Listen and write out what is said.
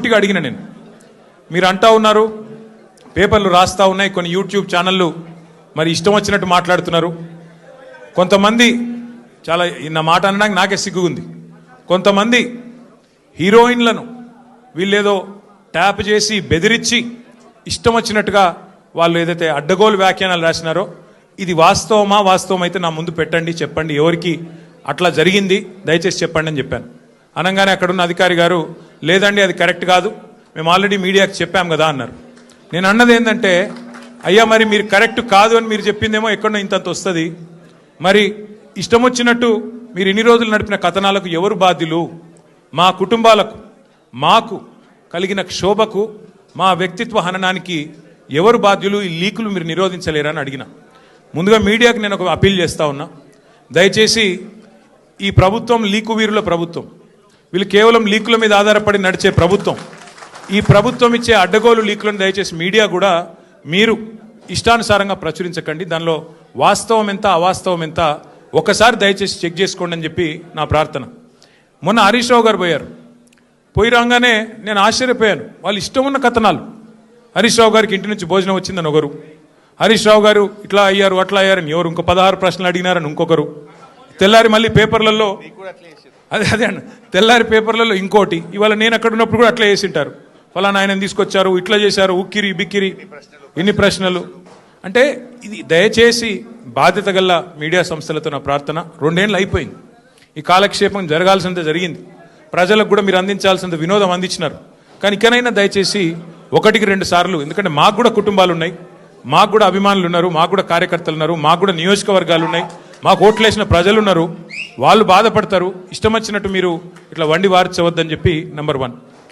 సూటిగా అడిగిన నేను. మీరు అంటా ఉన్నారు, పేపర్లు రాస్తూ ఉన్నాయి, కొన్ని యూట్యూబ్ ఛానళ్ళు మరి ఇష్టం వచ్చినట్టు మాట్లాడుతున్నారు. కొంతమంది చాలా నా మాట అనడానికి నాకే సిగ్గుంది. కొంతమంది హీరోయిన్లను వీళ్ళేదో ట్యాప్ చేసి బెదిరించి ఇష్టం వచ్చినట్టుగా వాళ్ళు ఏదైతే అడ్డగోలు వ్యాఖ్యానాలు రాసినారో ఇది వాస్తవమా? వాస్తవం అయితే నా ముందు పెట్టండి, చెప్పండి ఎవరికి అట్లా జరిగింది దయచేసి చెప్పండి అని చెప్పాను. అనగానే అక్కడున్న అధికారి గారు లేదండి అది కరెక్ట్ కాదు, మేము ఆల్రెడీ మీడియాకి చెప్పాం కదా అన్నారు. నేను అన్నది ఏంటంటే అయ్యా మరి మీరు కరెక్ట్ కాదు అని మీరు చెప్పిందేమో ఎక్కడో ఇంతంత వస్తుంది, మరి ఇష్టం వచ్చినట్టు మీరు ఇన్ని రోజులు నడిపిన కథనాలకు ఎవరు బాధ్యులు? మా కుటుంబాలకు మాకు కలిగిన క్షోభకు మా వ్యక్తిత్వ హననానికి ఎవరు బాధ్యులు? ఈ లీకులు మీరు నిరోధించలేరని అడిగిన. ముందుగా మీడియాకి నేను ఒక అపీల్ చేస్తా ఉన్నా, దయచేసి ఈ ప్రభుత్వం లీకు వీరుల ప్రభుత్వం, వీళ్ళు కేవలం లీకుల మీద ఆధారపడి నడిచే ప్రభుత్వం. ఈ ప్రభుత్వం ఇచ్చే అడ్డగోలు లీకులను దయచేసి మీడియా కూడా మీరు ఇష్టానుసారంగా ప్రచురించకండి. దానిలో వాస్తవం ఎంత అవాస్తవం ఎంత ఒకసారి దయచేసి చెక్ చేసుకోండి అని చెప్పి నా ప్రార్థన. మొన్న హరీష్ రావు గారు పోయి రాగానే నేను ఆశ్చర్యపోయాను. వాళ్ళు ఇష్టం ఉన్న కథనాలు. హరీష్ రావు గారికి ఇంటి నుంచి భోజనం వచ్చిందని ఒకరు, హరీష్ రావు గారు ఇట్లా అయ్యారు అట్లా అయ్యారని ఎవరు, ఇంకో 16 ప్రశ్నలు అడిగినారని ఇంకొకరు, తెల్లారి మళ్ళీ పేపర్లలో అదే అండి తెల్లారి పేపర్లలో ఇంకోటి, ఇవాళ నేను అక్కడ ఉన్నప్పుడు కూడా అట్లా వేసింటారు, ఫలానా ఆయన తీసుకొచ్చారు, ఇట్లా చేశారు, ఉక్కిరి బిక్కిరి ఇన్ని ప్రశ్నలు. అంటే ఇది దయచేసి బాధ్యత గల మీడియా సంస్థలతో నా ప్రార్థన. 2 ఏళ్ళు అయిపోయింది, ఈ కాలక్షేపం జరగాల్సినంత జరిగింది, ప్రజలకు కూడా మీరు అందించాల్సినంత వినోదం అందించినారు. కానీ ఇకనైనా దయచేసి 1-2 సార్లు, ఎందుకంటే మాకు కూడా కుటుంబాలు ఉన్నాయి, మాకు కూడా అభిమానులు ఉన్నారు, మాకు కూడా కార్యకర్తలు ఉన్నారు, మాకు కూడా నియోజకవర్గాలు ఉన్నాయి, మాకు ఓట్లేసిన ప్రజలు ఉన్నారు, వాళ్ళు బాధపడతారు. ఇష్టం వచ్చినట్టు మీరు ఇట్లా వండి వార్చవద్దని చెప్పి నంబర్ 1.